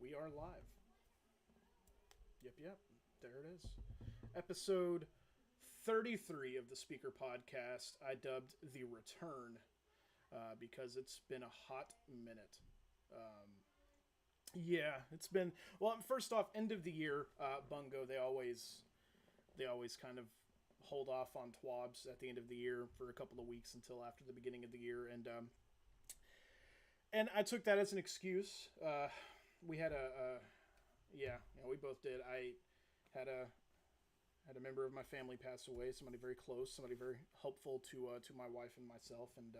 We are live. Yep. There it is. Episode 33 of the Speaker Podcast. I dubbed The Return because it's been a hot minute. It's been... Well, first off, end of the year, Bungo, they always kind of hold off on TWABs at the end of the year for a couple of weeks until after the beginning of the year. And I took that as an excuse. We had we both did. I had a member of my family pass away, somebody very close, somebody very helpful to my wife and myself, and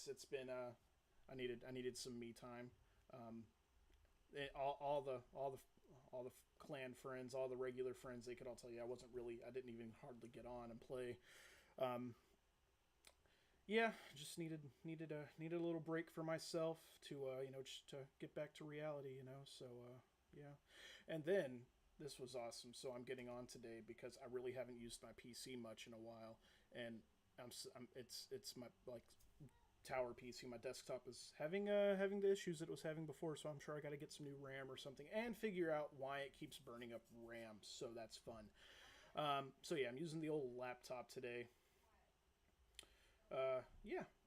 it's been I needed some me time. All the clan friends, all the regular friends, they could all tell you I didn't even hardly get on and play. Just needed a little break for myself to just to get back to reality, So and then this was awesome. So I'm getting on today because I really haven't used my PC much in a while, and it's my tower PC. My desktop is having the issues that it was having before, so I'm sure I got to get some new RAM or something and figure out why it keeps burning up RAM. So that's fun. I'm using the old laptop today.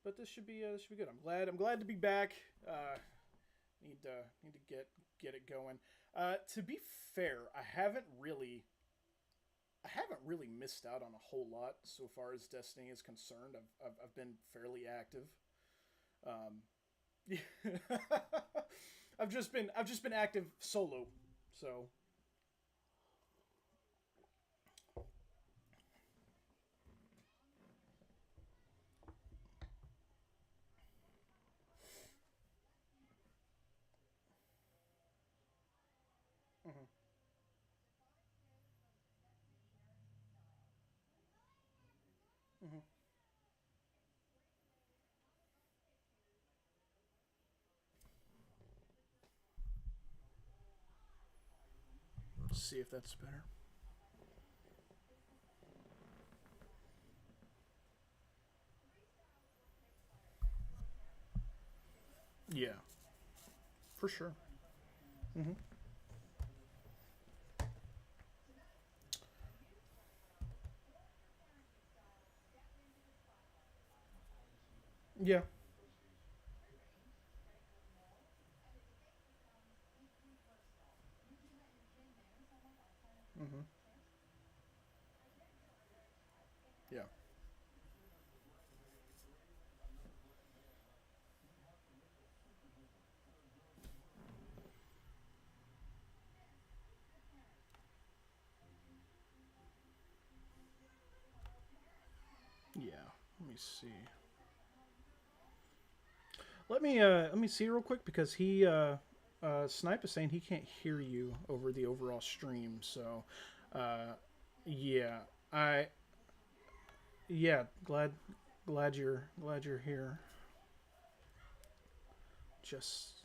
But this should be good. I'm glad to be back. Need to get it going. To be fair, I haven't really missed out on a whole lot so far as Destiny is concerned. I've been fairly active. I've just been active solo. So. Mm-hmm. See if that's better. Yeah, for sure. Mm-hmm. Yeah. Mm-hmm. Yeah. Yeah. Let me see. Let me see real quick because Snipe is saying he can't hear you over the overall stream. So, uh, yeah, I yeah glad you're here. Just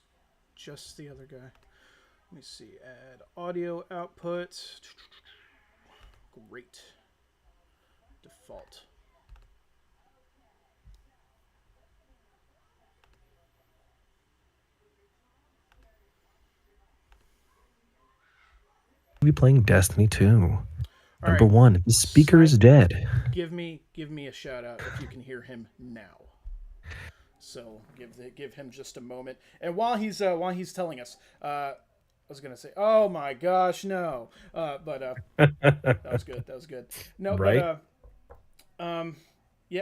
just the other guy. Let me see. Add audio output. Great. Default. Be playing Destiny 2. All Number right. one, the speaker is dead. Give me a shout out if you can hear him now. So give him just a moment. And while he's telling us, I was gonna say, oh my gosh, no. That was good. That was good. No, Right?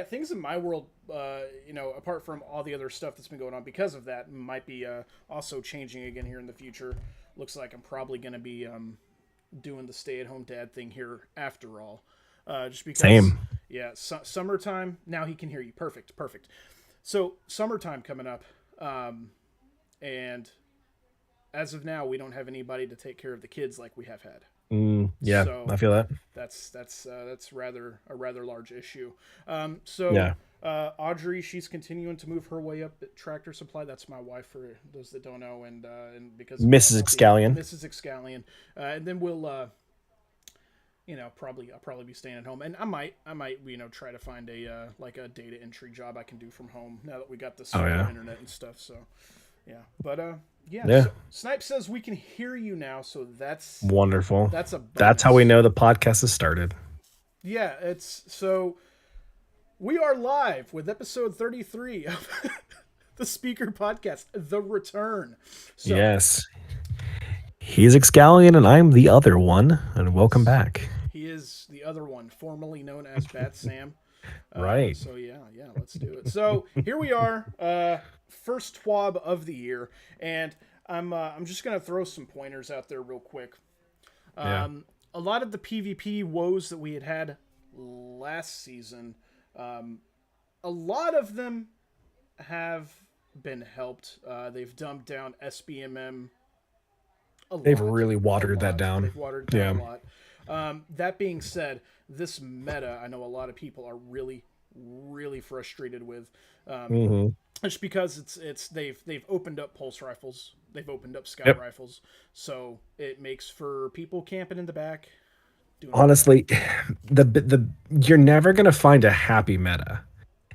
things in my world, apart from all the other stuff that's been going on because of that, might be also changing again here in the future. Looks like I'm probably gonna be doing the stay-at-home dad thing here after all. Just because, Same. yeah, summertime. Now he can hear you. Perfect. So summertime coming up, and as of now, we don't have anybody to take care of the kids like we have had. Yeah, So I feel that. that's rather a rather large issue. Yeah. Audrey, she's continuing to move her way up at Tractor Supply. That's my wife, for those that don't know, and because Mrs. Xcalion. Mrs. Xcalion, and then we'll I'll probably be staying at home, and I might try to find a like a data entry job I can do from home now that we got this internet and stuff. So Yeah, but yeah. Yeah. So Snipe says we can hear you now, so Wonderful. that's a bonus. That's how we know the podcast has started. Yeah, it's so we are live with episode 33 of the Speaker Podcast, The Return. So, yes. He's Xcalion and I'm the other one, and welcome back. He is the other one, formerly known as Batsam. Right. So yeah, let's do it. So here we are, first TWAB of the year, and I'm just gonna throw some pointers out there real quick. A lot of the PvP woes that we had last season, a lot of them have been helped. They've dumped down SBMM. They've really watered that down. They've watered it down a lot. That being said, this meta, I know a lot of people are really, really frustrated with, just because they've opened up pulse rifles, they've opened up scout rifles, so it makes for people camping in the back. Honestly, the you're never gonna find a happy meta.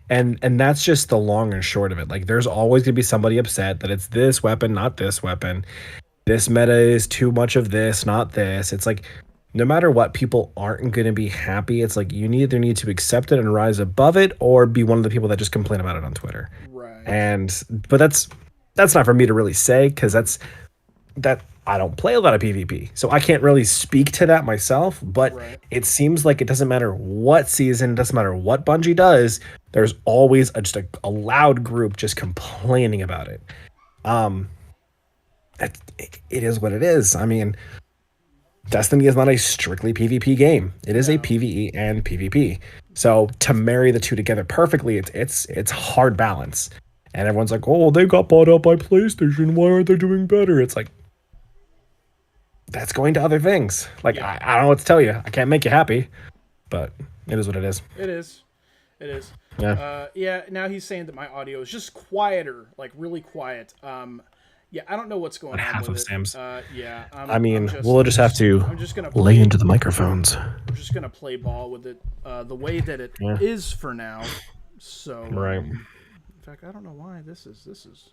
And that's just the long and short of it. Like, there's always gonna be somebody upset that it's this weapon, not this weapon. This meta is too much of this, not this. It's like, no matter what, people aren't going to be happy. It's like, you either need to accept it and rise above it, or be one of the people that just complain about it on Twitter. Right. But that's not for me to really say, because that I don't play a lot of PvP, so I can't really speak to that myself. But it seems like it doesn't matter what season, it doesn't matter what Bungie does. There's always just a loud group just complaining about it. It is what it is. I mean, Destiny is not a strictly PvP game. It is a PvE and PvP. So to marry the two together perfectly, it's hard balance. And everyone's like, "Oh, they got bought out by PlayStation. Why aren't they doing better?" It's like, that's going to other things. Like, I don't know what to tell you. I can't make you happy, but it is what it is. It is. Yeah. Now he's saying that my audio is just quieter, like really quiet. I don't know what's going on half with of Sam's. We'll just have to lay into the microphones. I'm just gonna play ball with it the way that it is for now. So in fact, I don't know why this is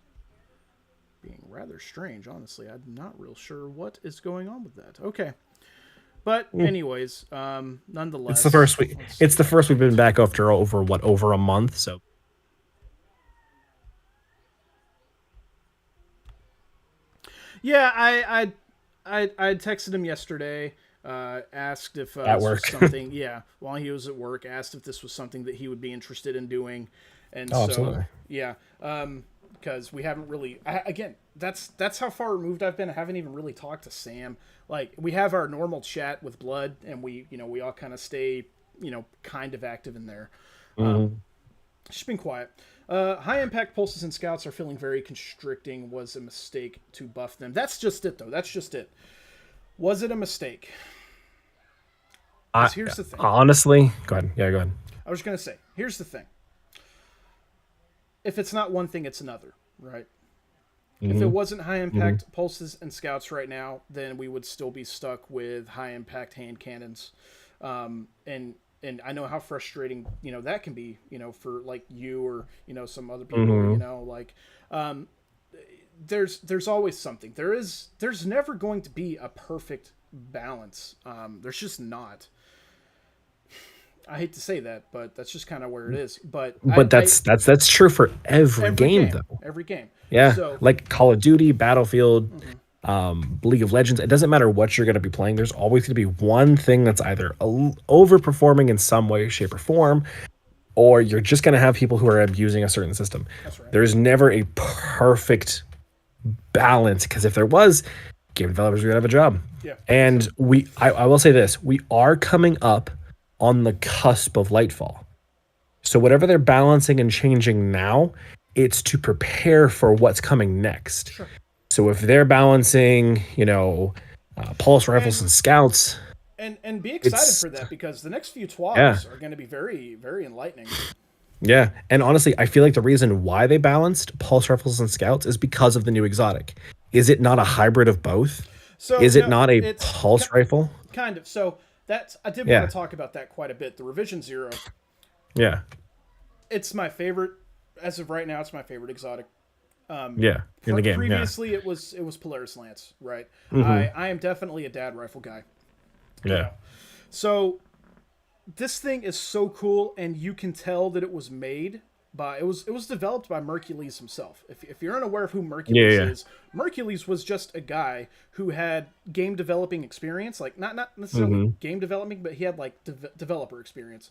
being rather strange. Honestly, I'm not real sure what is going on with that. Okay, but anyways, nonetheless, it's the first week. It's the first we've been back after over a month. So. Yeah, I texted him yesterday, asked if at work. something. While he was at work, asked if this was something that he would be interested in doing, and absolutely. Because we haven't really. Again, that's how far removed I've been. I haven't even really talked to Sam. Like, we have our normal chat with Blood, and we all kind of stay kind of active in there. Just been quiet. High impact pulses and scouts are feeling very constricting. Was a mistake to buff them. That's just it, though. That's just it. Was it a mistake? Here's the thing. Honestly, go ahead. Yeah, go ahead. I was going to say, here's the thing. If it's not one thing, it's another, right? If it wasn't high impact pulses and scouts right now, then we would still be stuck with high impact hand cannons. And I know how frustrating, that can be, for like you or, some other people, like, there's always something. There's never going to be a perfect balance. There's just not. I hate to say that, but that's just kind of where it is. But that's true for every game, though. Every game. Yeah. So, like Call of Duty, Battlefield, League of Legends. It doesn't matter what you're going to be playing. There's always going to be one thing that's either overperforming in some way, shape, or form, or you're just going to have people who are abusing a certain system. That's right. There's never a perfect balance, because if there was, game developers would have a job. Yeah. And I will say this: we are coming up on the cusp of Lightfall. So whatever they're balancing and changing now, it's to prepare for what's coming next. Sure. So if they're balancing, pulse rifles and scouts, and be excited for that, because the next few TWABs are going to be very, very enlightening. Yeah, and honestly, I feel like the reason why they balanced pulse rifles and scouts is because of the new exotic. Is it not a hybrid of both? So is it not a pulse rifle? Kind of. So I did want to talk about that quite a bit. The Revision Zero. Yeah. It's my favorite, as of right now, it's my favorite exotic. Yeah, in the game. Yeah. Previously, it was Polaris Lance, right? Mm-hmm. I am definitely a dad rifle guy. You Yeah. know. So this thing is so cool, and you can tell that it was made by it was developed by Mercules himself. If you're unaware of who Mercules Yeah. is, Mercules was just a guy who had game developing experience, like not necessarily Mm-hmm. game developing, but he had like developer experience,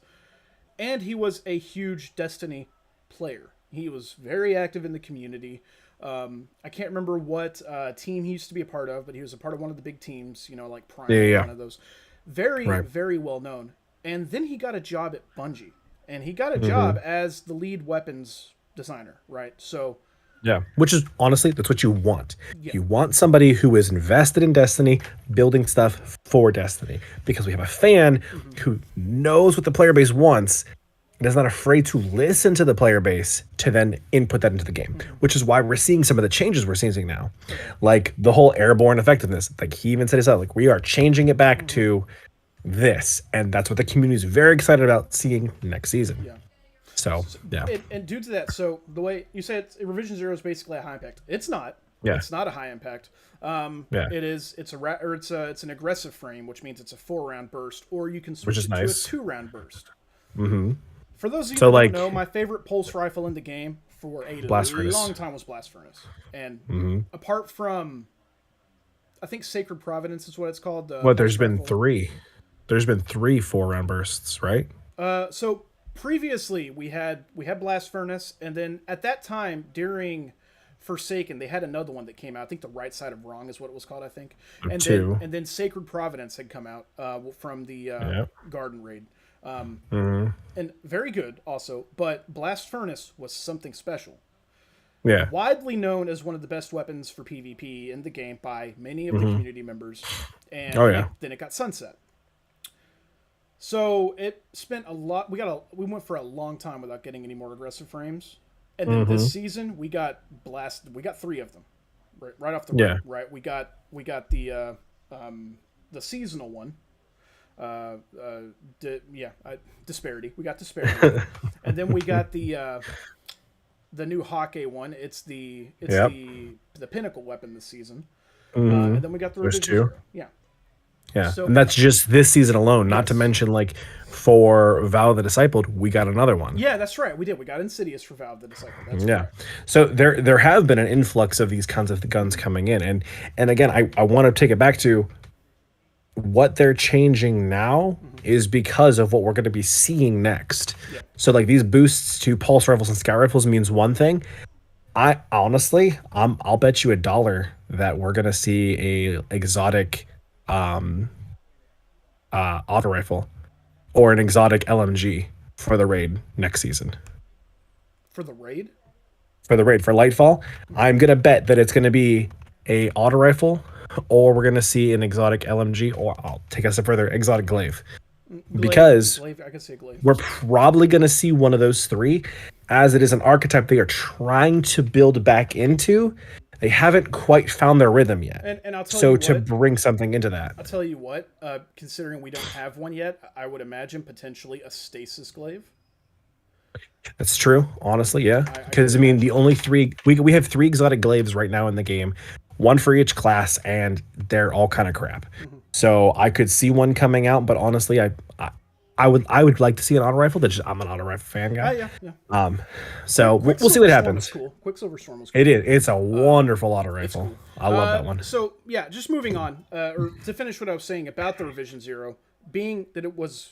and he was a huge Destiny player. He was very active in the community. I can't remember what team he used to be a part of, but he was a part of one of the big teams, you know, like Prime, Yeah. one of those. Very, Right. very well known. And then he got a job at Bungie. And he got a Mm-hmm. job as the lead weapons designer, right? So, Yeah. Which is honestly, that's what you want. yeah. You want somebody who is invested in Destiny, building stuff for Destiny. Because we have a fan who knows what the player base wants and is not afraid to listen to the player base to then input that into the game. Which is why we're seeing some of the changes we're seeing now. Like the whole airborne effectiveness. Like he even said himself, like we are changing it back to this. And that's what the community is very excited about seeing next season. Yeah. So, yeah. And due to that, so the way you say it, Revision Zero is basically a high impact. It's not. Yeah. It's not a high impact. Yeah. It is. It's it's an aggressive frame, which means it's a 4-round burst, or you can switch Which is it nice. to a 2-round burst. Mm-hmm. For those of you So, who like- don't know, my favorite pulse rifle in the game for a Blast Furnace. long time was Blast Furnace. And apart from, I think Sacred Providence is what it's called. What, there's pulse been rifle. 3. There's been 3 4-round bursts, right? So previously we had Blast Furnace, and then at that time during Forsaken they had another one that came out. I think the Right Side of Wrong is what it was called. I think. And 2. then Sacred Providence had come out from the Garden Raid. Mm-hmm. And very good also, but Blast Furnace was something special. Yeah. Widely known as one of the best weapons for PvP in the game by many of the community members. And Oh, yeah. then it got sunset. So it spent a lot. We went for a long time without getting any more aggressive frames, and then this season we got blasted. We got 3 of them, right off the rip, right. We got the seasonal one. Disparity. We got Disparity, and then we got the new Hawkeye one. It's the pinnacle weapon this season, and then we got the There's Revision 2. Zero. Yeah. Yeah. So- and that's just this season alone, not to Yes. mention like for Vow of the Discipled, we got another one. Yeah, that's right. We did. We got Insidious for Vow of the Disciple. That's Yeah. correct. So there have been an influx of these kinds of guns coming in. And again, I want to take it back to what they're changing now is because of what we're going to be seeing next. Yeah. So like these boosts to pulse rifles and scout rifles means one thing. I honestly, I'll bet you $1 that we're going to see a exotic auto rifle or an exotic LMG for the raid next season. For the raid? For the raid for Lightfall, I'm gonna bet that it's gonna be a auto rifle, or we're gonna see an exotic LMG, or I'll take us a further exotic glaive. Because Glaive, I could say glaive. we're probably gonna see one of those 3, as it is an archetype they are trying to build back into. They haven't quite found their rhythm yet. And I'll tell So you to what, bring something into that, I'll tell you what. Considering we don't have one yet, I would imagine potentially a stasis glaive. that's true. Honestly, yeah. Because I mean, the only 3 we have 3 exotic glaives right now in the game, 1 for each class, and they're all kind of crap. So I could see one coming out, but honestly, I would like to see an auto rifle. I'm an auto rifle fan guy. Yeah. So we'll see what happens. Cool. Quicksilver Storm was cool. It is. It's a wonderful auto rifle. cool. I love that one. So yeah, just moving on, or to finish what I was saying about the Revision Zero, being that it was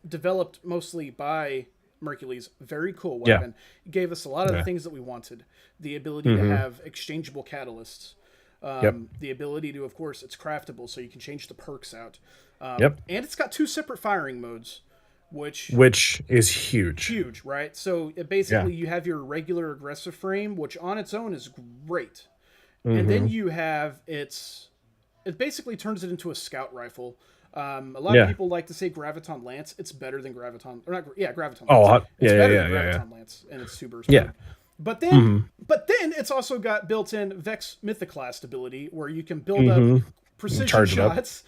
developed mostly by Mercules, very cool weapon. It gave us a lot of the things that we wanted. The ability to have exchangeable catalysts. The ability to, of course, it's craftable, so you can change the perks out. And it's got 2 separate firing modes, which is huge. huge, right? So basically, you have your regular aggressive frame, which on its own is great, and then you have it basically turns it into a scout rifle. A lot of people like to say Graviton Lance. It's better than Graviton, or not? Yeah, Graviton. Lance. It's better than Graviton Lance, and it's 2 burst. Yeah. But then it's also got built-in Vex Mythoclast ability, where you can build up precision Charge it up. shots,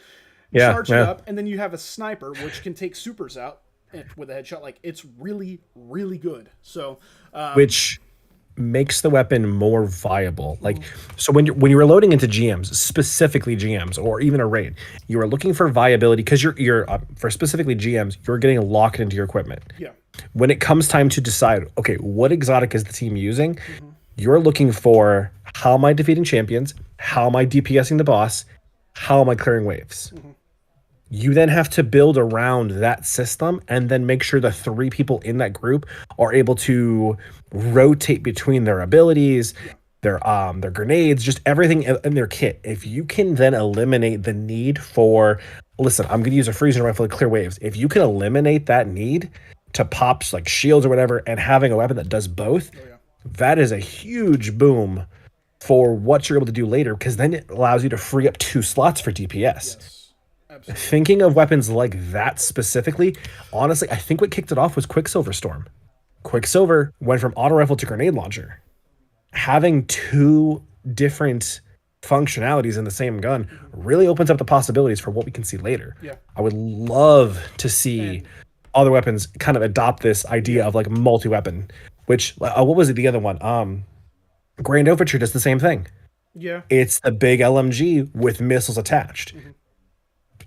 Yeah, charge it up, and then you have a sniper which can take supers out with a headshot. Like, it's really, really good. So, Which makes the weapon more viable. Like, so when you're loading into GMs, specifically GMs, or even a raid, you are looking for viability because you're for specifically GMs, you're getting locked into your equipment. Yeah. When it comes time to decide, okay, what exotic is the team using? You're looking for, how am I defeating champions? How am I DPSing the boss? How am I clearing waves? You then have to build around that system and then make sure the 3 people in that group are able to rotate between their abilities, their grenades, just everything in their kit. If you can then eliminate the need for, listen, I'm going to use a freezing rifle to clear waves. If you can eliminate that need to pop like shields or whatever, and having a weapon that does both, that is a huge boom for what you're able to do later, because then it allows you to free up 2 slots for DPS. Yes. Absolutely. Thinking of weapons like that specifically, honestly, I think what kicked it off was Quicksilver Storm. Quicksilver went from auto rifle to grenade launcher. Having 2 different functionalities in the same gun really opens up the possibilities for what we can see later. Yeah. I would love to see other weapons kind of adopt this idea of like multi-weapon, which, what was it, the other one? Grand Overture does the same thing. Yeah. It's the big LMG with missiles attached.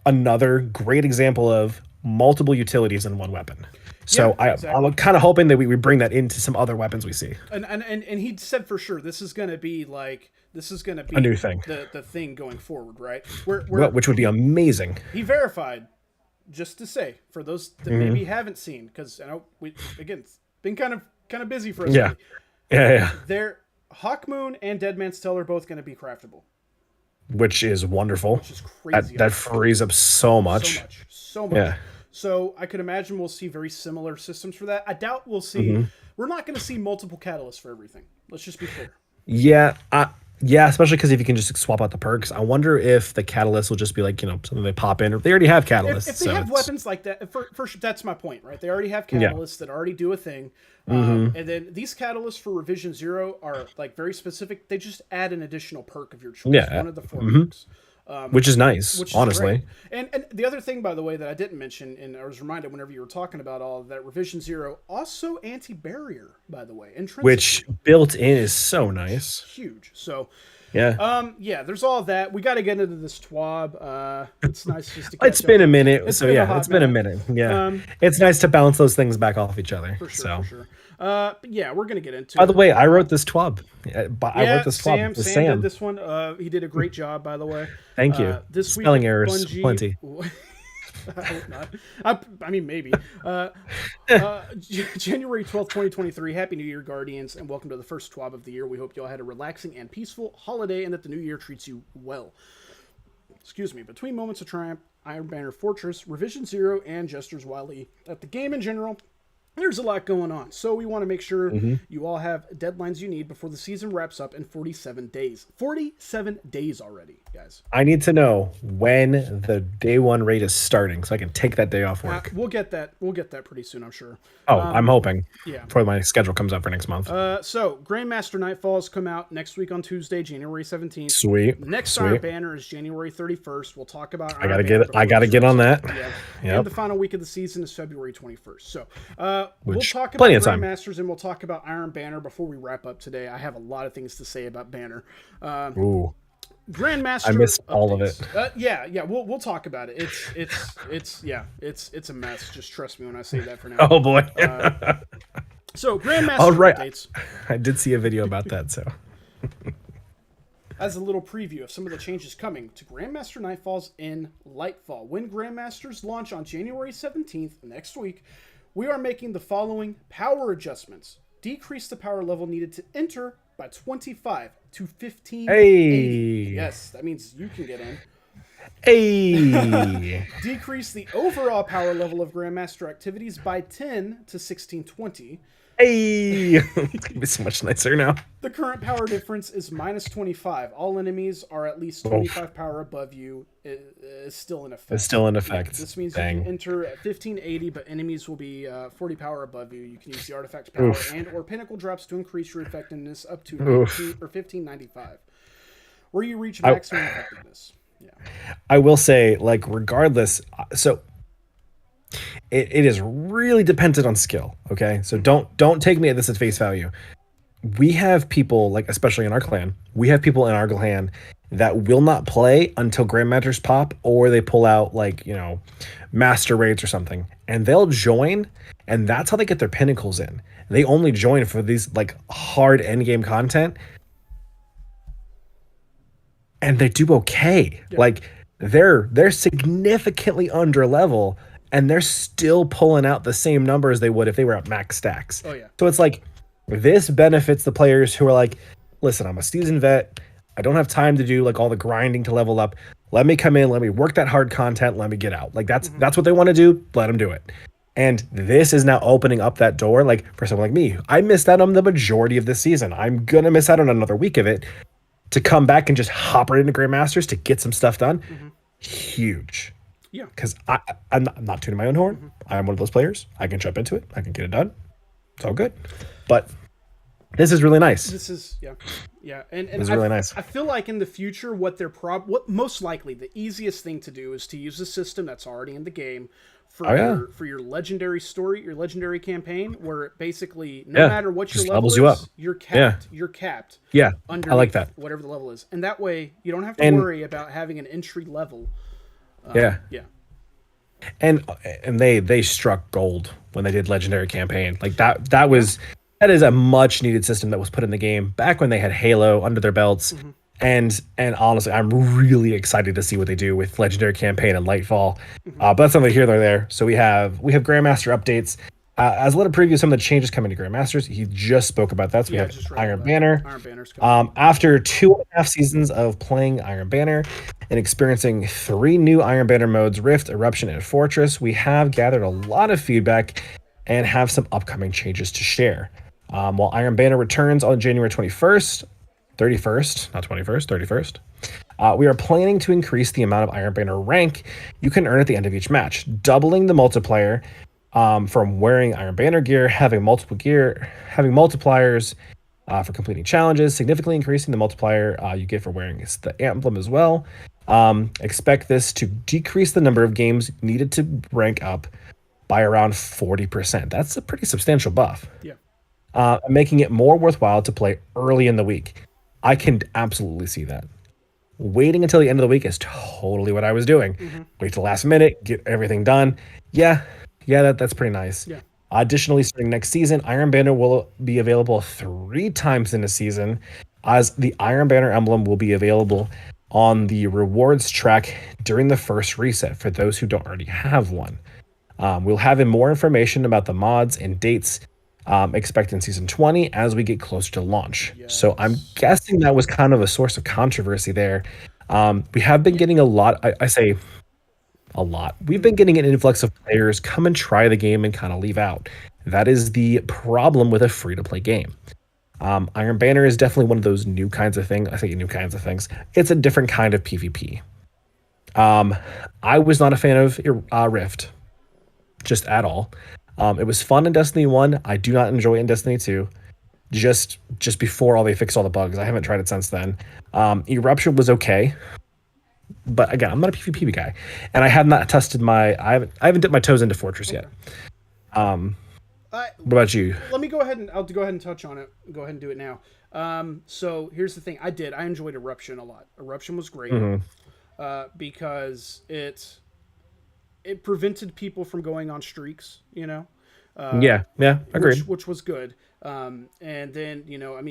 Another great example of multiple utilities in one weapon. So I'm kind of hoping that we bring that into some other weapons we see. And he said for sure this is going to be a new thing, the thing going forward, right? Which would be amazing. He verified, just to say, for those that maybe haven't seen, because I know it's been kind of busy for us. Yeah. Their Hawkmoon and Deadman's Tale are both going to be craftable. Which is wonderful. Which is crazy. That frees up so much. So much. Yeah. So I could imagine we'll see very similar systems for that. I doubt we'll see. We're not going to see multiple catalysts for everything. Let's just be clear. Yeah. Especially because if you can just swap out the perks, I wonder if the catalyst will just be like, something they pop in, or they already have catalysts. If they have weapons like that, first, that's my point, right? They already have catalysts that already do a thing. And then these catalysts for Revision 0 are like very specific. They just add an additional perk of your choice. One of the 4 perks. Which is nice, honestly. And the other thing, by the way, that I didn't mention, and I was reminded whenever you were talking about all of that, Revision 0 also anti-barrier, by the way, which built in is so nice. It's huge. So yeah, there's all of that. We got to get into this TWAB. It's nice just to catch It's been up. a minute. It's been a minute. Yeah. It's nice to balance those things back off each other. For sure. But yeah, we're going to get into it. By the way, I wrote this TWAB. I wrote this TWAB. Sam did this one. He did a great job, by the way. Thank you. This Spelling week, errors, Bungie, plenty. I hope not. I mean, maybe. January 12th, 2023. Happy New Year, Guardians, and welcome to the first TWAB of the year. We hope you all had a relaxing and peaceful holiday and that the new year treats you well. Excuse me. Between moments of triumph, Iron Banner Fortress, Revision 0, and Jester's Wily, at the game in general, there's a lot going on, so we want to make sure you all have deadlines you need before the season wraps up in 47 days. 47 days already, guys. I need to know when the day 1 raid is starting, so I can take that day off work. We'll get that pretty soon, I'm sure. Oh, I'm hoping. Yeah. Before my schedule comes out for next month. So Grandmaster Nightfalls come out next week on Tuesday, January 17th. Sweet. Next Iron Banner is January 31st. We'll talk about. I gotta get on that. Yeah. Yep. And the final week of the season is February 21st. So we'll talk about Grandmasters and we'll talk about Iron Banner before we wrap up today. I have a lot of things to say about Banner. Ooh. Grandmaster. I missed all of it. We'll talk about it. It's a mess. Just trust me when I say that for now. Oh boy. So Grandmaster updates. I did see a video about that. So as a little preview of some of the changes coming to Grandmaster Nightfalls in Lightfall, when Grandmasters launch on January 17th next week, we are making the following power adjustments. Decrease the power level needed to enter by 25 to 15. Hey. Yes, that means you can get in. Hey. Decrease the overall power level of Grandmaster activities by 10 to 1620. Hey. It's much nicer now. The current power difference is minus 25. All enemies are at least 25 power above you. Is still in effect. It's still in effect. This means you can enter at 1580, but enemies will be 40 power above you. You can use the artifact power and or pinnacle drops to increase your effectiveness up to 19 or 1595, where you reach maximum effectiveness. Yeah. I will say, like, regardless, so it is really dependent on skill. Okay, so don't take me at this at face value. we have people, like especially in our clan, we have people in our clan that will not play until grandmasters pop, or they pull out like, master raids or something, and they'll join, and that's how they get their pinnacles in. They only join for these like hard end game content, and they do okay. Yeah. Like they're significantly under level, and they're still pulling out the same numbers they would if they were at max stacks. Oh yeah. So it's like this benefits the players who are like, listen, I'm a seasoned vet. I don't have time to do like all the grinding to level up. Let me come in, let me work that hard content, let me get out. Like that's what they want to do. Let them do it. And this is now opening up that door. Like for someone like me, I missed out on the majority of this season. I'm gonna miss out on another week of it to come back and just hop right into Grandmasters to get some stuff done. Huge. Yeah. Because I'm not tuning my own horn. I'm one of those players. I can jump into it. I can get it done. It's all good. But this is really nice. This is and it's really nice. I feel like in the future, what most likely the easiest thing to do is to use a system that's already in the game for your legendary story, your legendary campaign, where basically no matter what your level is, you're capped. You're capped. Yeah, I like that. Whatever the level is, and that way you don't have to worry about having an entry level. Yeah. And they struck gold when they did legendary campaign. Like that is a much needed system that was put in the game back when they had Halo under their belts. And honestly, I'm really excited to see what they do with legendary campaign and Lightfall. But that's neither here nor there. So we have Grandmaster updates. As a little preview of some of the changes coming to Grandmasters, he just spoke about that. So we have Iron Banner. Iron Banner's coming. After 2.5 seasons of playing Iron Banner and experiencing 3 new Iron Banner modes, Rift, Eruption, and Fortress, we have gathered a lot of feedback and have some upcoming changes to share. While Iron Banner returns on January 31st, not 21st, 31st, we are planning to increase the amount of Iron Banner rank you can earn at the end of each match, doubling the multiplier from wearing Iron Banner gear, having multipliers for completing challenges, significantly increasing the multiplier you get for wearing the emblem as well. Expect this to decrease the number of games needed to rank up by around 40%. That's a pretty substantial buff. Yeah. Making it more worthwhile to play early in the week. I can absolutely see that. Waiting until the end of the week is totally what I was doing. Wait till the last minute, get everything done. Yeah, that's pretty nice. Yeah. Additionally, starting next season, Iron Banner will be available 3 times in a season, as the Iron Banner emblem will be available on the rewards track during the first reset for those who don't already have one. We'll have more information about the mods and dates expect in season 20 as we get closer to launch. Yes. So I'm guessing that was kind of a source of controversy there. We have been getting a lot. I say a lot. We've been getting an influx of players come and try the game and kind of leave out. That is the problem with a free-to-play game. Iron Banner is definitely one of those new kinds of things. I say new kinds of things. It's a different kind of PvP. I was not a fan of Rift, just at all. It was fun in Destiny 1. I do not enjoy it in Destiny 2. Just before they fixed all the bugs. I haven't tried it since then. Eruption was okay. But again, I'm not a PvP guy. And I have not tested I haven't dipped my toes into Fortress yet. What about you? Let me go ahead and touch on it. Go ahead and do it now. So here's the thing. I enjoyed Eruption a lot. Eruption was great. Because it prevented people from going on streaks, Yeah, agreed. Which was good. And then,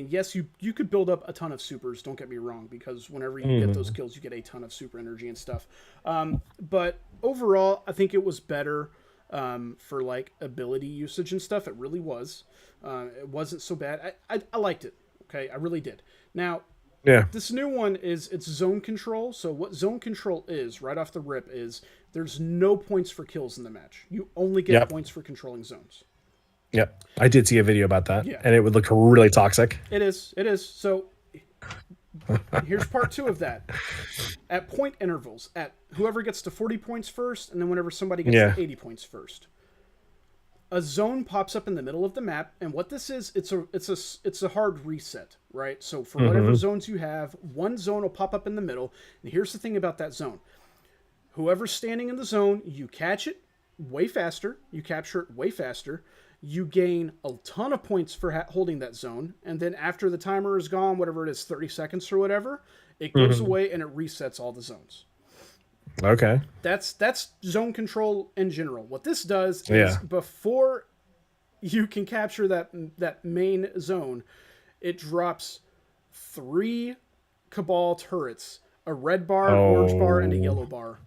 yes, you could build up a ton of supers, don't get me wrong, because whenever you get those kills, you get a ton of super energy and stuff. But overall, I think it was better for like ability usage and stuff. It really was. It wasn't so bad. I liked it. Okay, I really did. Now, this new one it's zone control. So what zone control is, right off the rip, is there's no points for kills in the match. You only get points for controlling zones. Yep. I did see a video about that, and it would look really toxic. It is. So here's part 2 of that. At point intervals, at whoever gets to 40 points first, and then whenever somebody gets to 80 points first, a zone pops up in the middle of the map, and what this is, it's a hard reset, right? So for whatever zones you have, one zone will pop up in the middle, and here's the thing about that zone. Whoever's standing in the zone, you catch it way faster, you capture it way faster, you gain a ton of points for holding that zone, and then after the timer is gone, whatever it is, 30 seconds or whatever, it goes away and it resets all the zones. Okay. That's zone control in general. What this does is before you can capture that main zone, it drops 3 Cabal turrets, a red bar, an orange bar, and a yellow bar.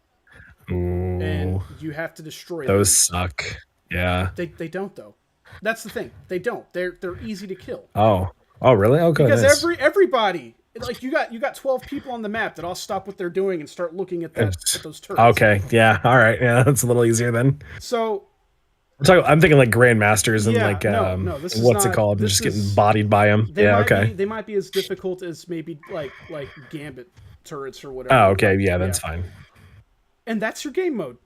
Ooh. And you have to destroy those. Suck. Yeah. They don't though. That's the thing. They don't. They're easy to kill. Oh really? Oh, good. Because everybody, like you got 12 people on the map that all stop what they're doing and start looking at those turrets. Okay. Yeah. All right. Yeah, that's a little easier then. So I'm thinking like grandmasters and this is what's not, it called? They're just getting bodied by them. They might be as difficult as maybe like Gambit turrets or whatever. Oh, okay. Yeah, that's fine. And that's your game mode.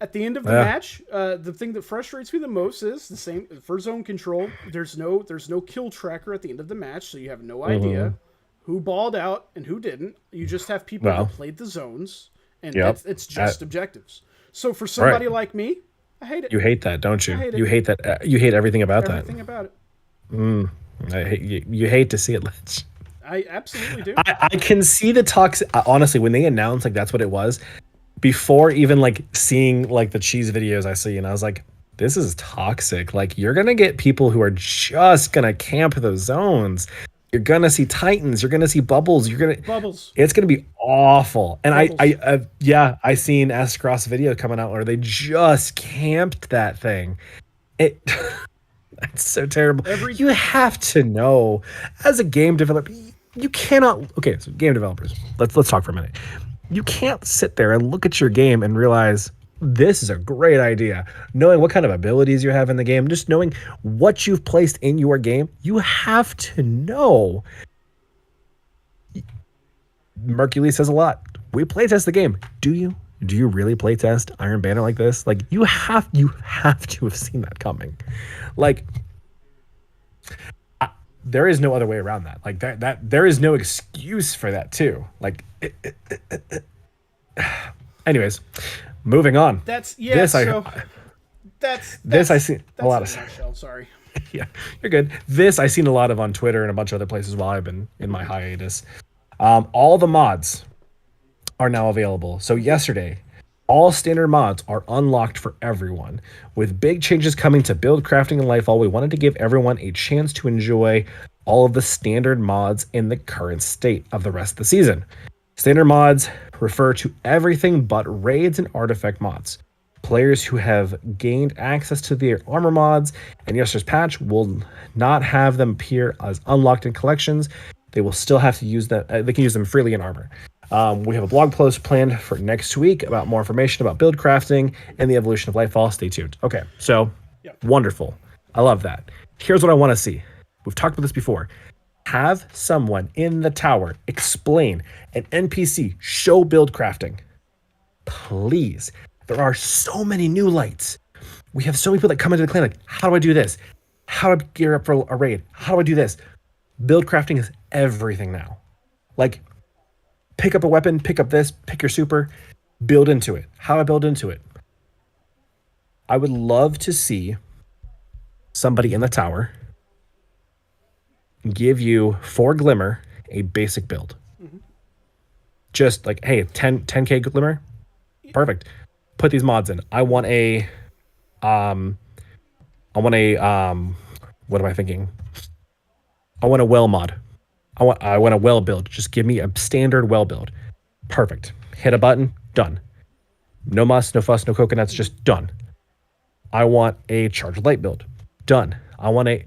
At the end of the match, the thing that frustrates me the most is the same for zone control. There's no kill tracker at the end of the match, so you have no idea who balled out and who didn't. You just have people who played the zones, and it's just objectives. So for somebody like me, I hate it. You hate that, don't you? I hate it. You hate that. You hate everything about that. Everything about it. I hate you hate to see it, Lich. I absolutely do. I can see the toxic. Honestly, when they announced like that's what it was, before even like seeing like the cheese videos I see, and I was like, this is toxic. Like you're gonna get people who are just gonna camp those zones. You're gonna see Titans. You're gonna see bubbles. Bubbles. It's gonna be awful. And Bubbles. I seen Astro's video coming out where they just camped that thing. It's so terrible. You have to know as a game developer. You cannot. Okay, so game developers. Let's talk for a minute. You can't sit there and look at your game and realize this is a great idea. Knowing what kind of abilities you have in the game, just knowing what you've placed in your game, you have to know. Mercury says a lot. We playtest the game. Do you? Do you really playtest Iron Banner like this? Like you have to have seen that coming. Like there is no other way around that. Like that there is no excuse for that too. Like anyways, moving on. I see a lot of nutshell, sorry. Yeah, you're good. This I seen a lot of on Twitter and a bunch of other places while I've been in my hiatus. All the mods are now available. So yesterday, all standard mods are unlocked for everyone. With big changes coming to build, crafting, and Lightfall, we wanted to give everyone a chance to enjoy all of the standard mods in the current state of the rest of the season. Standard mods refer to everything but raids and artifact mods. Players who have gained access to their armor mods in yesterday's patch will not have them appear as unlocked in collections. They will still have to use them. They can use them freely in armor. We have a blog post planned for next week about more information about build crafting and the evolution of Lightfall. Stay tuned. Okay, so wonderful. I love that. Here's what I want to see. We've talked about this before. Have someone in the tower explain an NPC show build crafting. Please. There are so many new lights. We have so many people that come into the clan like, how do I do this? How do I gear up for a raid? How do I do this? Build crafting is everything now. Like, pick up a weapon, pick up this, pick your super, build into it. How do I build into it? I would love to see somebody in the tower give you for Glimmer a basic build. Mm-hmm. Just like, hey, 10k Glimmer, perfect. Put these mods in. I want a what am I thinking? I want a well mod. I want a well build. Just give me a standard well build. Perfect. Hit a button, done. No muss, no fuss, no coconuts, just done. I want a charged light build. Done. I want a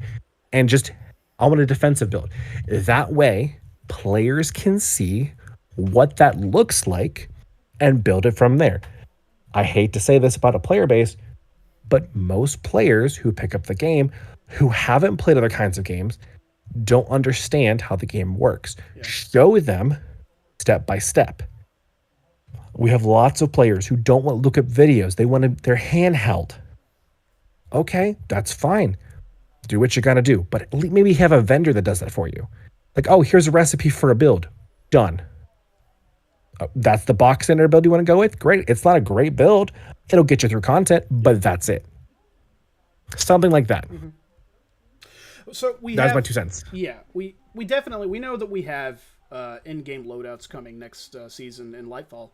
defensive build. That way, players can see what that looks like and build it from there. I hate to say this about a player base, but most players who pick up the game, who haven't played other kinds of games, don't understand how the game works. Yeah. Show them step by step. We have lots of players who don't want to look at videos. They want their handheld. Okay, that's fine. Do what you gotta do. But maybe have a vendor that does that for you. Like, oh, here's a recipe for a build. Done. That's the box standard build you want to go with? Great. It's not a great build. It'll get you through content, but that's it. Something like that. So we That's have my 2 cents. Yeah, we definitely we know that we have in-game loadouts coming next season in Lightfall,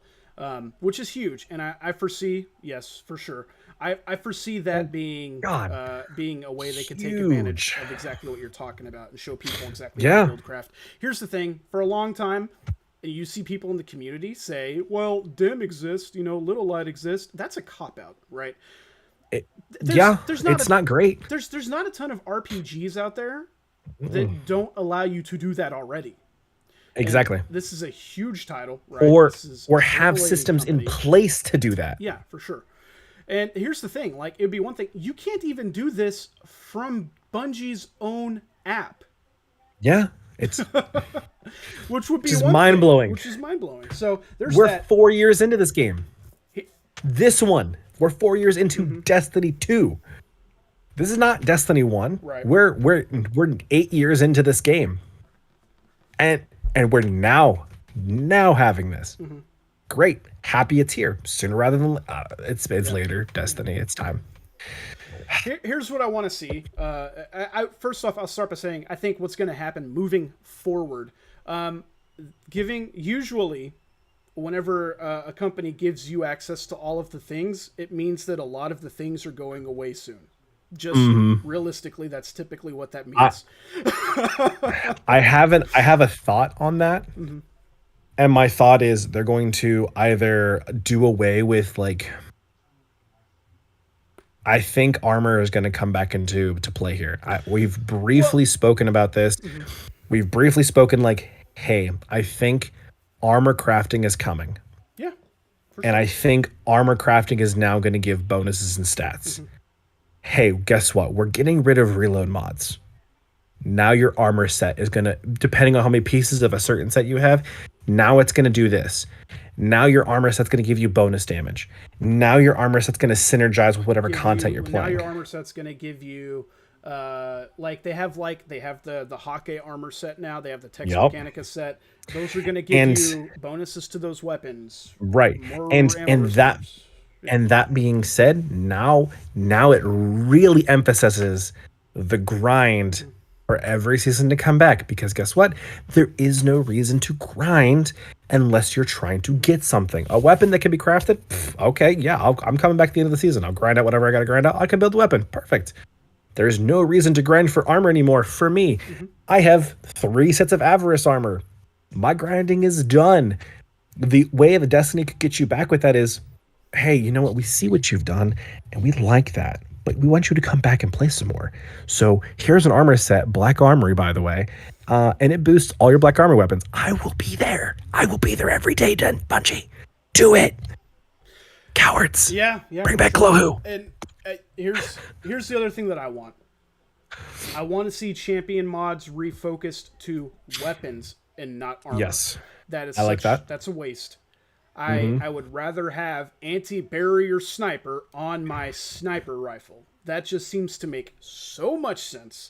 which is huge, and I foresee, yes, for sure, I foresee that being God, being a way they can take advantage huge. of exactly what you're talking about and show people exactly how to Yeah. build craft. Here's the thing: for a long time, you see people in the community say, "Well, dim exists, little light exists." That's a cop out, right? It, There's yeah, there's not it's not great. there's not a ton of RPGs out there that don't allow you to do that already. And Exactly. this is a huge title, right? Or This is or a have AAA systems in company. place to do that. Yeah, for sure. And here's the thing: like, it'd be one thing, you can't even do this from Bungie's own app, Yeah, it's which would be Which is one mind-blowing. thing, which is mind blowing. So there's we're that. 4 years into this game. This one, we're 4 years into Destiny 2. This is not Destiny 1. Right. We're 8 years into this game. And we're now having this. Great. Happy it's here. Sooner rather than it's later. Destiny, it's time. Here's what I want to see. First off, I'll start by saying I think what's going to happen moving forward, usually whenever a company gives you access to all of the things, it means that a lot of the things are going away soon. Just realistically, that's typically what that means. I have a thought on that. And my thought is they're going to either do away with I think armor is going to come back into play here. We've briefly spoken about this. We've briefly spoken hey, I think armor crafting is coming. Yeah. And I think armor crafting is now going to give bonuses and stats. Hey, guess what? We're getting rid of reload mods. Now your armor set is going to, depending on how many pieces of a certain set you have, now it's going to do this. Now your armor set's going to give you bonus damage. Now your armor set's going to synergize with whatever content you're playing. Now your armor set's going to give you, they have the Hake armor set now. They have the Texarkanica set. Those are going to give you bonuses to those weapons. Right. And that being said, now it really emphasizes the grind for every season to come back, because guess what? There is no reason to grind unless you're trying to get something. A weapon that can be crafted, okay, yeah, I'm coming back at the end of the season. I'll grind out whatever I got to grind out. I can build a weapon. Perfect. There's no reason to grind for armor anymore for me. I have 3 sets of Avarice armor. My grinding is done. The way the Destiny could get you back with that is, hey, you know what? We see what you've done, and we like that, but we want you to come back and play some more. So here's an armor set, Black Armory, by the way, and it boosts all your Black Armor weapons. I will be there. I will be there every day, Bungie. Do it. Cowards. Yeah. Bring back Glohu. And here's the other thing that I want. I want to see champion mods refocused to weapons and not armor. Yes. That is like that. That's a waste. I would rather have anti-barrier sniper on my sniper rifle. That just seems to make so much sense.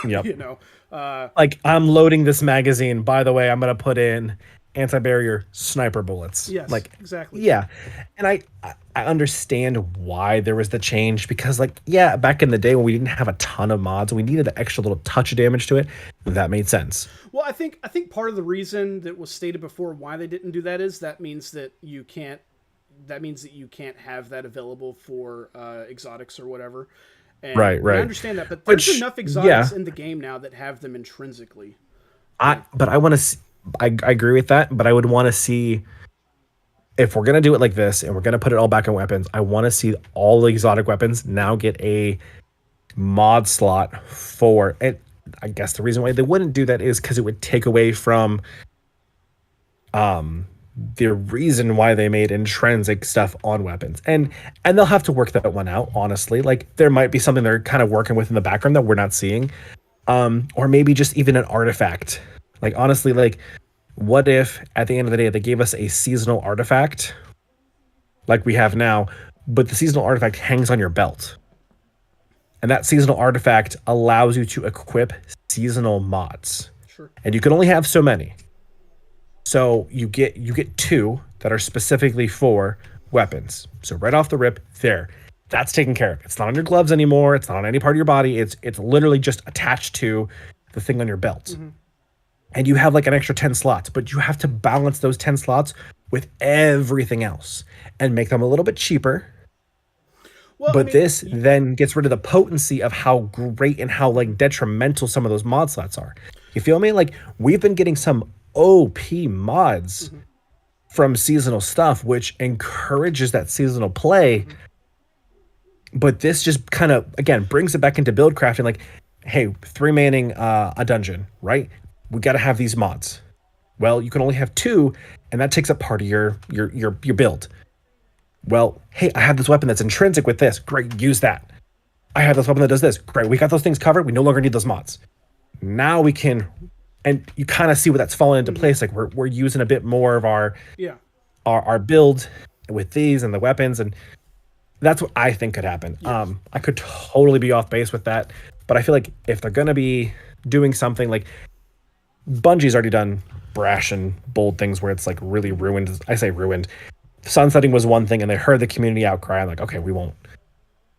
Yep. I'm loading this magazine. By the way, I'm going to put in anti-barrier sniper bullets. Yes, exactly. Yeah. And I understand why there was the change, because back in the day when we didn't have a ton of mods, we needed an extra little touch of damage to it. That made sense. Well, I think part of the reason that was stated before why they didn't do that is that means that you can't have that available for exotics or whatever. And right. I understand that, but there's enough exotics in the game now that have them intrinsically. I agree with that, but I would want to see, if we're going to do it like this and we're going to put it all back on weapons, I want to see all the exotic weapons now get a mod slot for, and I guess the reason why they wouldn't do that is because it would take away from the reason why they made intrinsic stuff on weapons. And they'll have to work that one out, honestly. There might be something they're kind of working with in the background that we're not seeing. Or maybe just even an artifact. Honestly, what if at the end of the day they gave us a seasonal artifact like we have now, but the seasonal artifact hangs on your belt, and that seasonal artifact allows you to equip seasonal mods. Sure. And you can only have so many, so you get 2 that are specifically for weapons. So right off the rip there, That's taken care of. It's not on your gloves anymore. It's not on any part of your body. It's literally just attached to the thing on your belt. And you have like an extra 10 slots, but you have to balance those 10 slots with everything else and make them a little bit cheaper. Well, But this then gets rid of the potency of how great and how like detrimental some of those mod slots are. You feel me? Like we've been getting some OP mods from seasonal stuff, which encourages that seasonal play. But this just kind of, again, brings it back into build crafting. Like, hey, 3 manning a dungeon, right? We got to have these mods. Well, you can only have 2, and that takes up part of your build. Well, hey, I have this weapon that's intrinsic with this. Great, use that. I have this weapon that does this. Great, we got those things covered. We no longer need those mods. Now we can, and you kind of see what that's fallen into place. Like we're using a bit more of our build with these and the weapons, and that's what I think could happen. Yes. I could totally be off base with that, but I feel like if they're gonna be doing something like Bungie's already done brash and bold things where it's like really ruined. I say ruined. Sunsetting was one thing, and they heard the community outcry. I'm like, okay, we won't.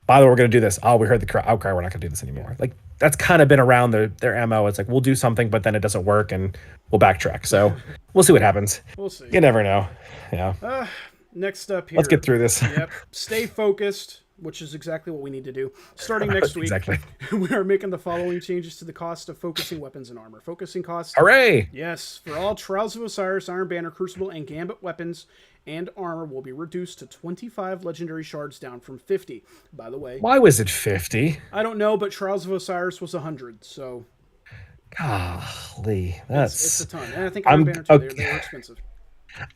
By the way, we're gonna do this. Oh, we heard the outcry. We're not gonna do this anymore. Like that's kind of been around their MO. It's like we'll do something, but then it doesn't work, and we'll backtrack. So we'll see what happens. We'll see. You never know. Yeah. Next up here. Let's get through this. Yep. Stay focused, which is exactly what we need to do. Starting next week, we are making the following changes to the cost of focusing weapons and armor. Focusing costs. Hooray! Yes. For all Trials of Osiris, Iron Banner, Crucible, and Gambit weapons and armor will be reduced to 25 legendary shards, down from 50. By the way. Why was it 50? I don't know, but Trials of Osiris was 100, so. Golly. It's a ton. And I think Iron Banner, too, they were expensive.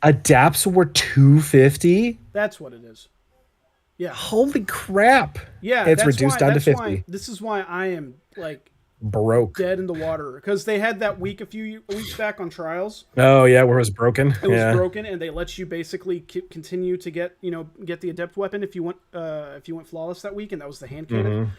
Adapts were $250. That's what it is. Yeah. Holy crap. Yeah. It's reduced down to 50. This is why I am like broke, dead in the water, because they had that week a few weeks back on Trials. Oh yeah, where it was broken. It was broken, and they let you basically continue to get the adept weapon if you went flawless that week, and that was the hand cannon.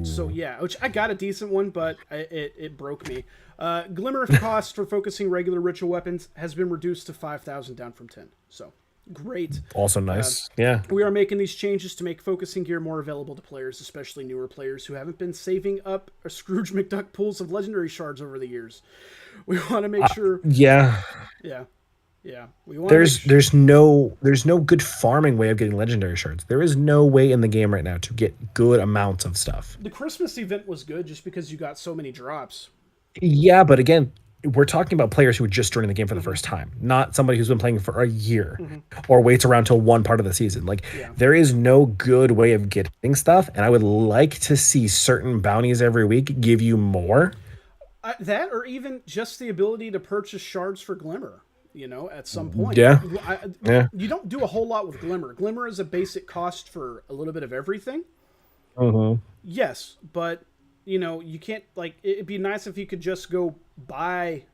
So yeah, which I got a decent one, but it broke me. Glimmer cost for focusing regular ritual weapons has been reduced to 5,000, down from 10. So great. Also nice. Yeah. We are making these changes to make focusing gear more available to players, especially newer players who haven't been saving up a Scrooge McDuck pools of legendary shards over the years. We want to make sure. Yeah. We want. There's no good farming way of getting legendary shards. There is no way in the game right now to get good amounts of stuff. The Christmas event was good just because you got so many drops. Yeah, but again, we're talking about players who are just joining the game for the first time, not somebody who's been playing for a year or waits around till one part of the season. Like there is no good way of getting stuff, and I would like to see certain bounties every week give you more. That, or even just the ability to purchase shards for Glimmer, at some point. Yeah. You don't do a whole lot with Glimmer. Glimmer is a basic cost for a little bit of everything. Yes, but you can't, it'd be nice if you could just go buy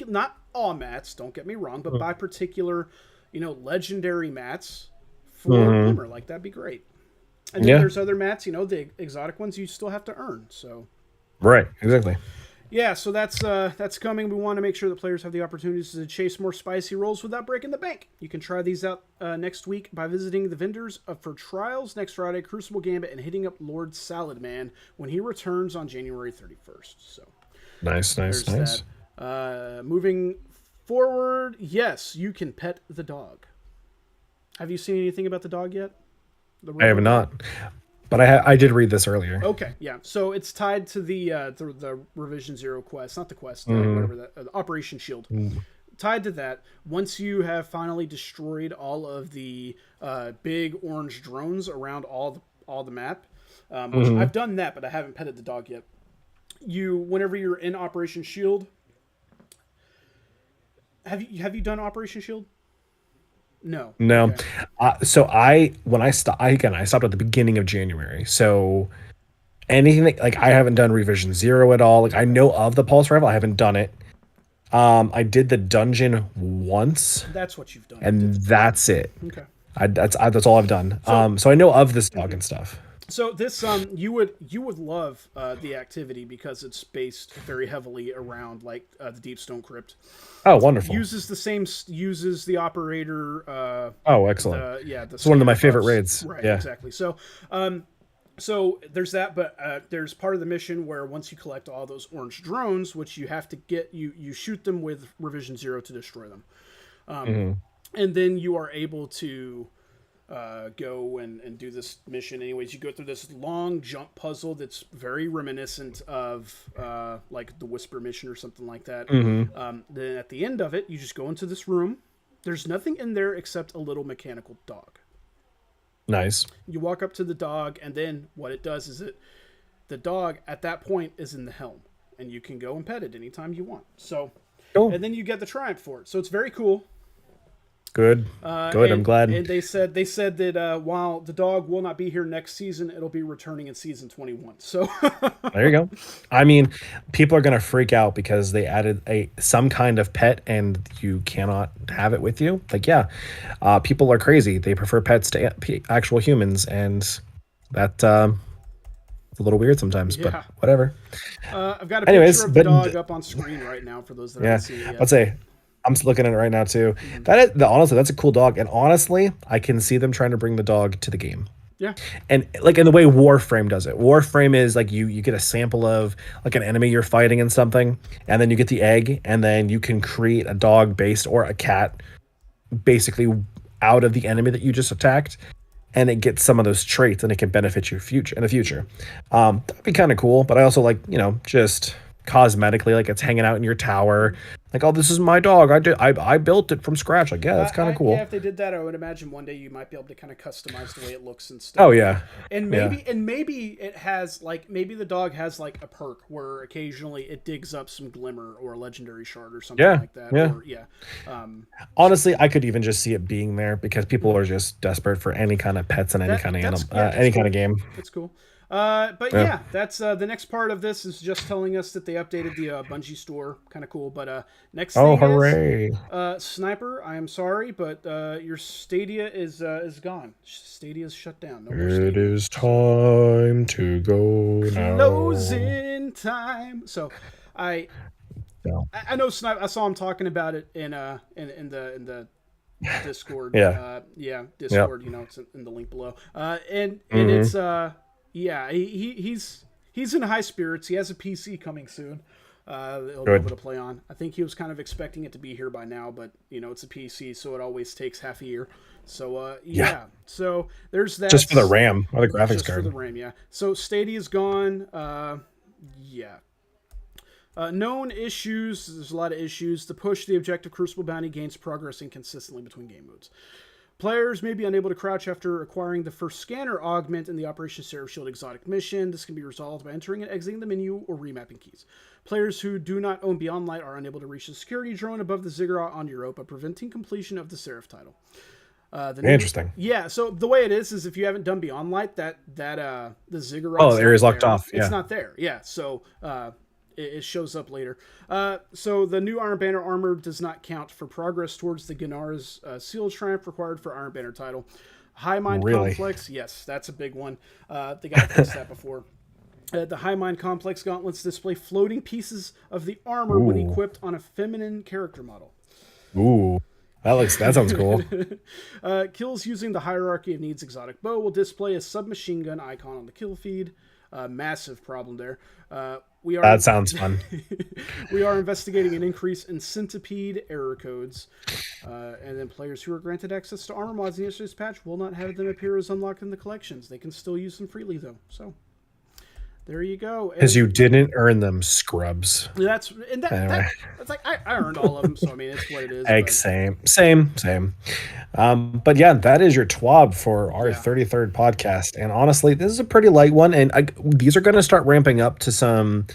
not all mats, don't get me wrong, but buy particular, legendary mats for Glimmer. Like, that'd be great. And then there's other mats, the exotic ones you still have to earn, so. Right, exactly. Yeah, so that's coming. We want to make sure that players have the opportunities to chase more spicy rolls without breaking the bank. You can try these out next week by visiting the vendors for Trials next Friday, Crucible Gambit, and hitting up Lord Salad Man when he returns on January 31st. So nice. Moving forward, yes, you can pet the dog. Have you seen anything about the dog yet? I have not. But I did read this earlier. Okay, yeah. So it's tied to the Revision Zero quest, not the quest, whatever that Operation Shield. Tied to that, once you have finally destroyed all of the big orange drones around all the map, which I've done that, but I haven't petted the dog yet. Whenever you're in Operation Shield, have you done Operation Shield? No. Okay. So when I stopped at the beginning of January. So anything that, I haven't done Revision Zero at all. I know of the Pulse Rifle. I haven't done it. I did the dungeon once. That's what you've done. And that's it. Okay. That's all I've done. So I know of this dog and stuff. So this you would love the activity because it's based very heavily around like the Deep Stone Crypt. Oh, wonderful. Uses the operator Oh, excellent. the It's one of my scanner favorite buffs. raids. Right, Yeah. exactly. So there's that, but there's part of the mission where once you collect all those orange drones, which you have to get, you shoot them with Revision 0 to destroy them, Hmm. and then you are able to go and do this mission. Anyways, you go through this long jump puzzle that's very reminiscent of like the Whisper mission or something like that. Hmm. Then at the end of it, you just go into this room. There's nothing in there except a little mechanical dog. Nice. You walk up to the dog, and then what it does is the dog at that point is in the helm, and you can go and pet it anytime you want. So, Cool. and then you get the triumph for it. So it's very cool. Good. Good. I'm glad. And they said that while the dog will not be here next season, it'll be returning in season 21. So There you go. I mean, people are gonna freak out because they added some kind of pet and you cannot have it with you. Like, yeah, people are crazy. They prefer pets to actual humans, and that it's a little weird sometimes. yeah, But whatever. I've got a Anyways, picture of the but dog up on screen right now for those that yeah, haven't seen it yet. let's say I'm just looking at it right now too. Honestly, that's a cool dog, and honestly, I can see them trying to bring the dog to the game. Yeah, And like in the way Warframe does it. Warframe is like you get a sample of like an enemy you're fighting in something, and then you get the egg, and then you can create a dog based or a cat basically out of the enemy that you just attacked, and it gets some of those traits, and it can benefit you future in the future. That'd be kind of cool. But I also like, just cosmetically, like it's hanging out in your tower. Like, oh, this is my dog. I built it from scratch. Like, yeah, that's kind of cool. Yeah, if they did that, I would imagine one day you might be able to kind of customize the way it looks and stuff. Oh yeah. And Yeah. maybe it has like maybe the dog has like a perk where occasionally it digs up some glimmer or a legendary shard or something Yeah. like that. Yeah. Or Honestly, I could even just see it being there because people are just desperate for any kind of pets and any kind of animal, any kind of game. It's cool. But yeah, that's the next part of this is just telling us that they updated the Bungie store. Kind of cool. But next thing hooray! is Sniper. I am sorry, but your Stadia is gone. Stadia is shut down. No more Stadia. It is time to go now. Closing time. So, I No. know Sniper. I saw him talking about it in the Discord. Yeah. Discord. Yep. It's in the link below. And it's yeah, he's in high spirits. He has a PC coming soon. He'll be able to play on. I think he was kind of expecting it to be here by now, but it's a PC, so it always takes half a year. So yeah. So there's that. Just for the RAM or the graphics Just card. for the RAM, yeah. So Stadia's gone. Yeah. Known issues. There's a lot of issues. The push the objective Crucible bounty gains progress inconsistently between game modes. Players may be unable to crouch after acquiring the first scanner augment in the Operation Seraph Shield exotic mission. This can be resolved by entering and exiting the menu or remapping keys. Players who do not own Beyond Light are unable to reach the security drone above the ziggurat on Europa, preventing completion of the Seraph title. Interesting. Yeah, so the way it is if you haven't done Beyond Light, that the ziggurat. Oh, the area's locked off. Yeah. It's not there. Yeah, so it shows up later. So the new Iron Banner armor does not count for progress towards the Gennar's Seal Triumph required for Iron Banner title. High Mind Complex, yes, that's a big one. They got to fix that before. The High Mind Complex gauntlets display floating pieces of the armor when equipped on a feminine character model. Ooh. That sounds cool. Kills using the Hierarchy of Needs exotic bow will display a submachine gun icon on the kill feed. Massive problem there. That sounds fun. We are investigating an increase in centipede error codes. And then players who are granted access to armor mods in yesterday's patch will not have them appear as unlocked in the collections. They can still use them freely, though. So there you go. Because you didn't earn them, scrubs. That's like I earned all of them, so I mean it's what it is. Same. But yeah, that is your TWAB for our 33rd podcast. And honestly, this is a pretty light one, and these are going to start ramping up to some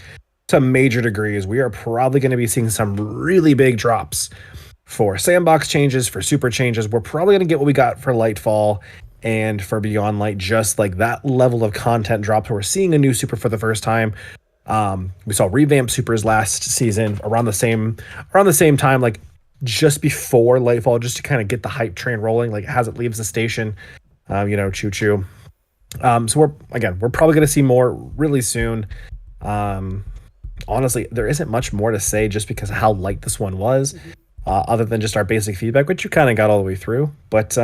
major degrees. We are probably going to be seeing some really big drops for sandbox changes, for super changes. We're probably going to get what we got for Lightfall and for Beyond Light, just like that level of content drops. We're seeing a new super for the first time. We saw revamped supers last season around the same time, like just before Lightfall, just to kind of get the hype train rolling, like as it leaves the station. Choo choo. So we're probably going to see more really soon. Um, Honestly, there isn't much more to say just because of how light this one was, Mhm. other than just our basic feedback, which you kind of got all the way through. But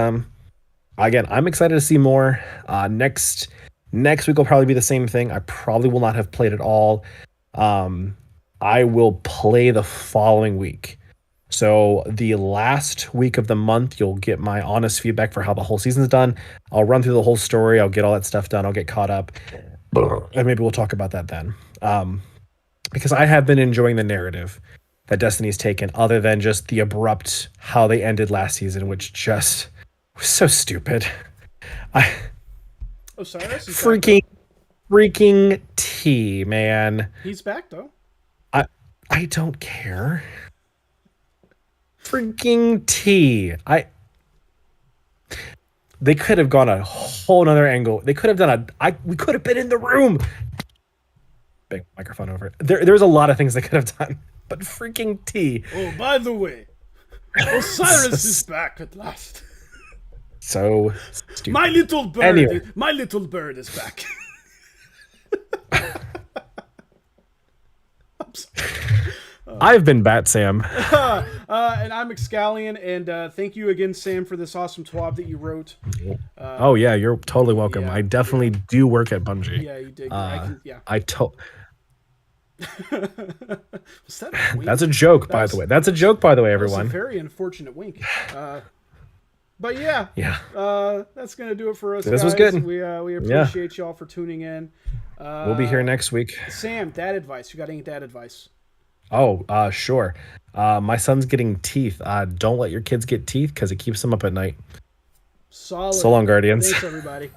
again, I'm excited to see more. Next week will probably be the same thing. I probably will not have played it all. Um, I will play the following week. So the last week of the month, you'll get my honest feedback for how the whole season's done. I'll run through the whole story. I'll get all that stuff done. I'll get caught up, and maybe we'll talk about that then. Because I have been enjoying the narrative that Destiny's taken, other than just the abrupt how they ended last season, which just was so stupid. I Osiris is back though. freaking freaking T, man. He's back though. I I don't care. Freaking T. They could have gone a whole nother angle. They could have done we could have been in the room. Big microphone over it. There's a lot of things they could have done. But freaking T. Oh, by the way, Osiris is back at last. So stupid. My little bird. Anyway. My little bird is back. I've been Bat Sam. And I'm Xcalion, and thank you again, Sam, for this awesome twab that you wrote. Oh yeah, you're totally welcome. yeah, I definitely do work at Bungie. Yeah, you did. Yeah. Was that a wink? That's a joke, by the way. That's a joke, by the way, That's a everyone. very unfortunate wink. But yeah, Yeah. that's gonna do it for us. This guys. was good. We appreciate y'all for tuning in. We'll be here next week. Sam, dad advice. You got any dad advice? Oh, sure. My son's getting teeth. Don't let your kids get teeth because it keeps them up at night. Solid. So long, Guardians. Thanks, everybody.